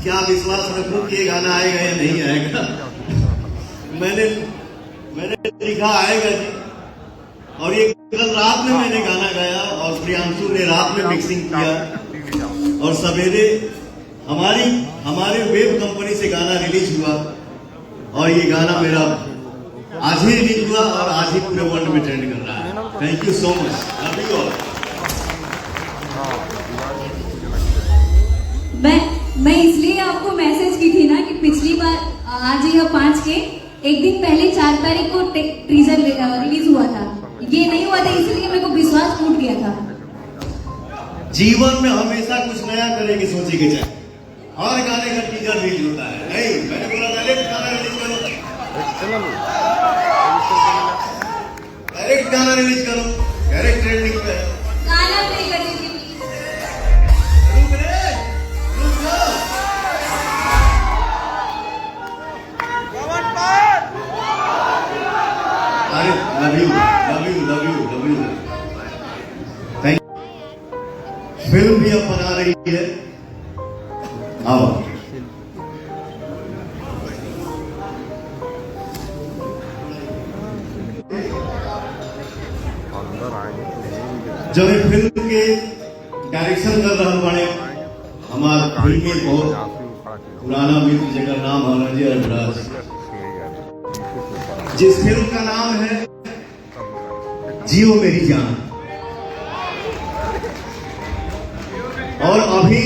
क्या विश्वास रखूं कि ये गाना आएगा या नहीं आएगा। मैंने लिखा आएगा जी, और ये कल रात में मैंने गाना गाया और प्रियांशु ने रात में मिक्सिंग किया और सवेरे हमारे वेब कंपनी से गाना रिलीज हुआ और ये गाना मेरा आज ही रिलीज हुआ और आज ही पूरे वर्ल्ड में ट्रेंड कर रहा है। Thank you so much, love you all. मैं इसलिए आपको मैसेज की थी ना कि पिछली बार आज यह 5 के एक दिन पहले 4 तारीख को टीजर रिलीज हुआ था, ये नहीं हुआ था, इसलिए मेरे को विश्वास टूट गया था। जीवन में हमेशा कुछ नया करने की सोची के चाहे हर गाने का टीजर रिलीज होता है। नहीं, मैंने बोला डायरेक्ट गाना रिलीज करो, डायरेक्ट गाना रिलीज करो, डायरेक्ट ट्रेंडिंग पे गाना प्ले कर दीजिए। Love you. Thank you. Film भी अब बना रही है, आओ। जब ये फिल्म के डायरेक्शन कर रहा बने हमारे फिल्म में बहुत पुराना मित्र जगह नाम है रंजय अल्ट्रास, जिस फिल्म का नाम है जियो मेरी जान, और अभी